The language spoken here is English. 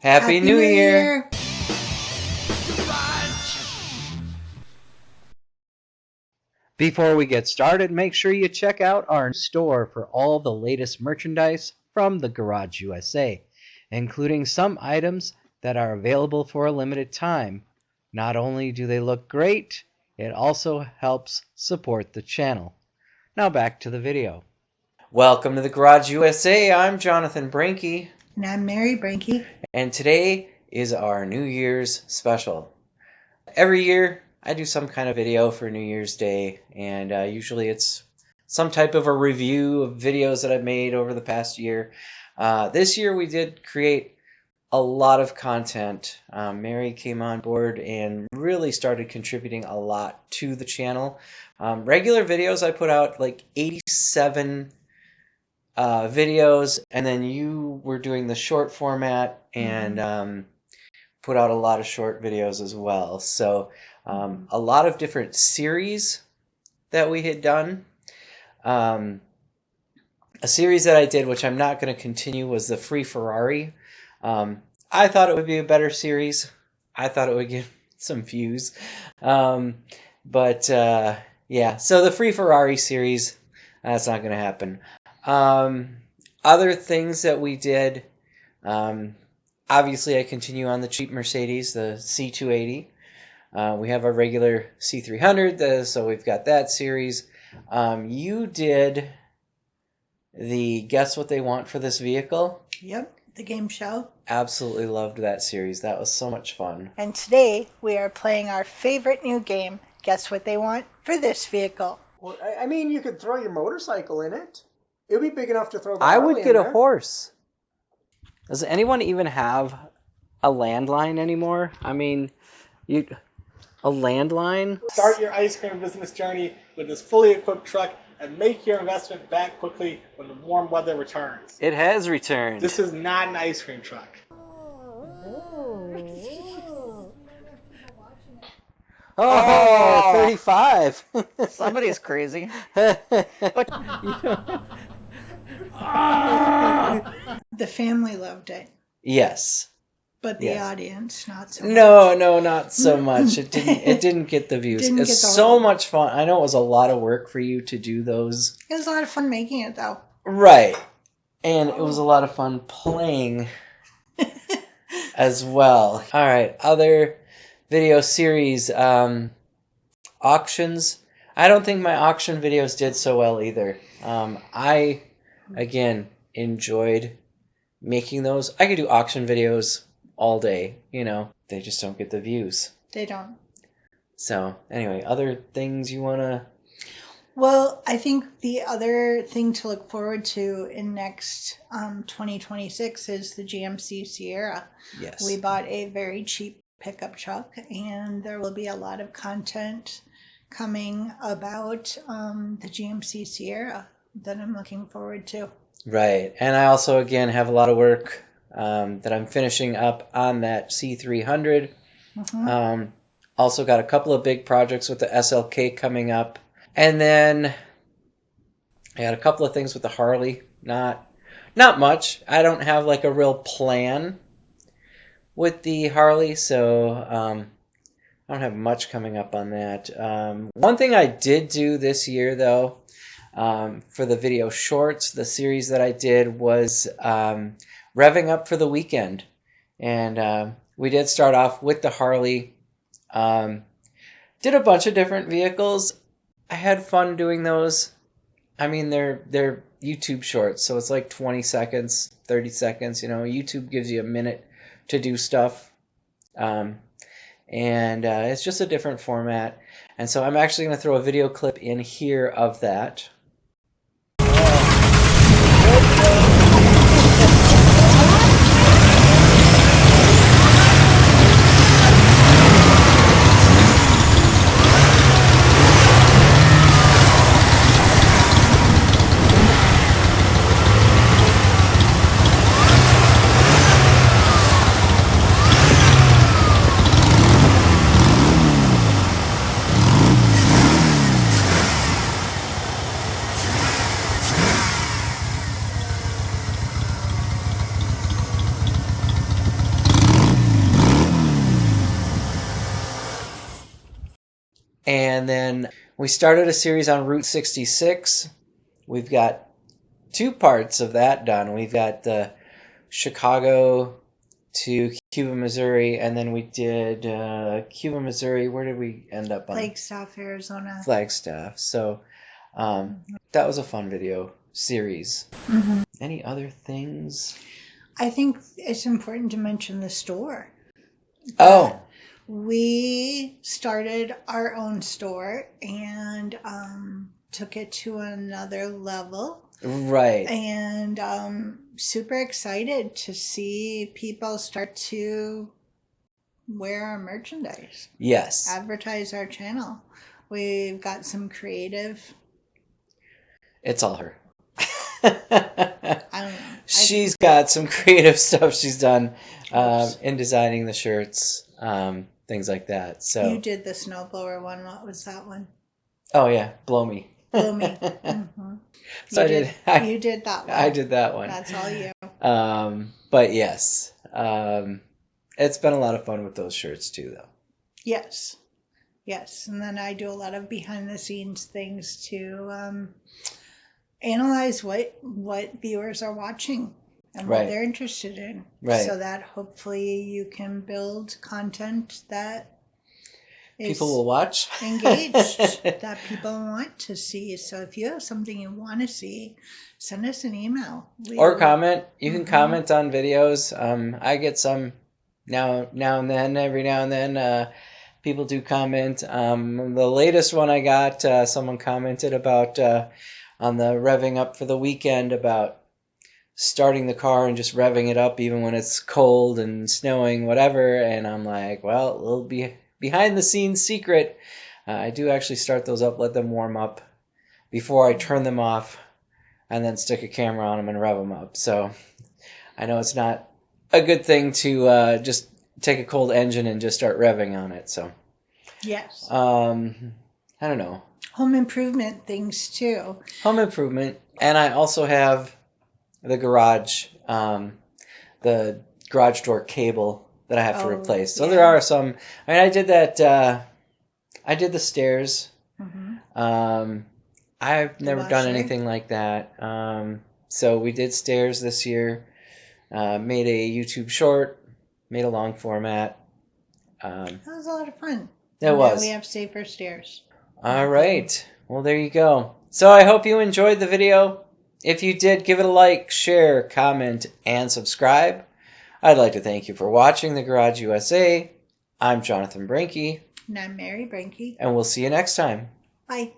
Happy New Year! Before we get started, make sure you check out our store for all the latest merchandise from the Garage USA, including some items that are available for a limited time. Not only do they look great, it also helps support the channel. Now back to the video. Welcome to the Garage USA. I'm Jonathan Brinke. And I'm Mary Brinke. And today is our New Year's special. Every year I do some kind of video for New Year's Day, and usually it's some type of a review of videos that I've made over the past year. This year we did create a lot of content. Mary came on board and really started contributing a lot to the channel. Regular videos, I put out like 87 videos, and then you were doing the short format and put out a lot of short videos as well. So a lot of different series that we had done. A series that I did, which I'm not going to continue, was the Free Ferrari. I thought it would be a better series. I thought it would get some views. Yeah, so the Free Ferrari series, that's not going to happen. Other things that we did, obviously I continue on the cheap Mercedes, the C280. We have our regular C300, so we've got that series. You did the Guess What They Want for This Vehicle? Yep, the game show. Absolutely loved that series. That was so much fun. And today we are playing our favorite new game, Guess What They Want for This Vehicle. Well, I mean, you could throw your motorcycle in it. It would be big enough to throw the I Harley would get in a there. horse. Does anyone even have a landline anymore? I mean, a landline? Start your ice cream business journey with this fully equipped truck and make your investment back quickly when the warm weather returns. It has returned. This is not an ice cream truck. Oh, 35. Somebody's crazy. The family loved it, Yes. but the Yes. audience not so much. No, not so much. It didn't get the views. Didn't It's get the so whole- much fun. I know it was a lot of work for you to do those. It was a lot of fun making it, though. Right. And it was a lot of fun playing as well. All right, other video series, auctions. I don't think my auction videos did so well either. I, again, enjoyed making those. I could do auction videos all day, they just don't get the views. They don't. So, anyway, other things you want to... Well, I think the other thing to look forward to in next 2026 is the GMC Sierra. Yes. We bought a very cheap pickup truck, and there will be a lot of content coming about the GMC Sierra that I'm looking forward to. Right. And I also, again, have a lot of work that I'm finishing up on that C300. Also got a couple of big projects with the SLK coming up. And then I got a couple of things with the Harley. Not much. I don't have like a real plan with the Harley, so I don't have much coming up on that. One thing I did do this year, though, for the video shorts, the series that I did was Revving Up for the Weekend. And we did start off with the Harley. Did a bunch of different vehicles. I had fun doing those. I mean, they're YouTube shorts, so it's like 20 seconds, 30 seconds. YouTube gives you a minute to do stuff. And it's just a different format. And so I'm actually going to throw a video clip in here of that. And then we started a series on Route 66. We've got 2 parts of that done. We've got the Chicago to Cuba, Missouri, and then we did Cuba, Missouri. Where did we end up on? Flagstaff, Arizona. Flagstaff. So that was a fun video series. Mm-hmm. Any other things? I think it's important to mention the store. Oh. We started our own store and took it to another level. Right. And super excited to see people start to wear our merchandise. Yes. Advertise our channel. We've got some creative. It's all her. I don't know. She's got some creative stuff she's done in designing the shirts, things like that. So you did the snowblower one. What was that one? Oh yeah, Blow Me. Blow Me. Mm-hmm. So you did that one. I did that one. That's all you. But yes, it's been a lot of fun with those shirts too, though. Yes. Yes. And then I do a lot of behind the scenes things to analyze what viewers are watching and what they're interested in. Right. So that hopefully you can build content that people will watch. Engaged, that people want to see. So if you have something you want to see, send us an email. Or comment. You can comment on videos. I get some now and then, every now and then. People do comment. The latest one I got, someone commented about on the Revving Up for the weekend about starting the car and just revving it up even when it's cold and snowing, whatever. And I'm like, well, it'll be behind the scenes secret. I do actually start those up, let them warm up before I turn them off, and then stick a camera on them and rev them up. So I know it's not a good thing to just take a cold engine and just start revving on it. So yes, I don't know. Home improvement things too. Home improvement, and I also have the garage door cable that I have to replace. So there are some. I mean, I did that. I did the stairs. Mm-hmm. I've never done anything like that. So we did stairs this year. Made a YouTube short. Made a long format. That was a lot of fun. It was. We have safer stairs. All right. Well, there you go. So I hope you enjoyed the video. If you did, give it a like, share, comment, and subscribe. I'd like to thank you for watching The Garage USA. I'm Jonathan Brinke. And I'm Mary Brinke. And we'll see you next time. Bye.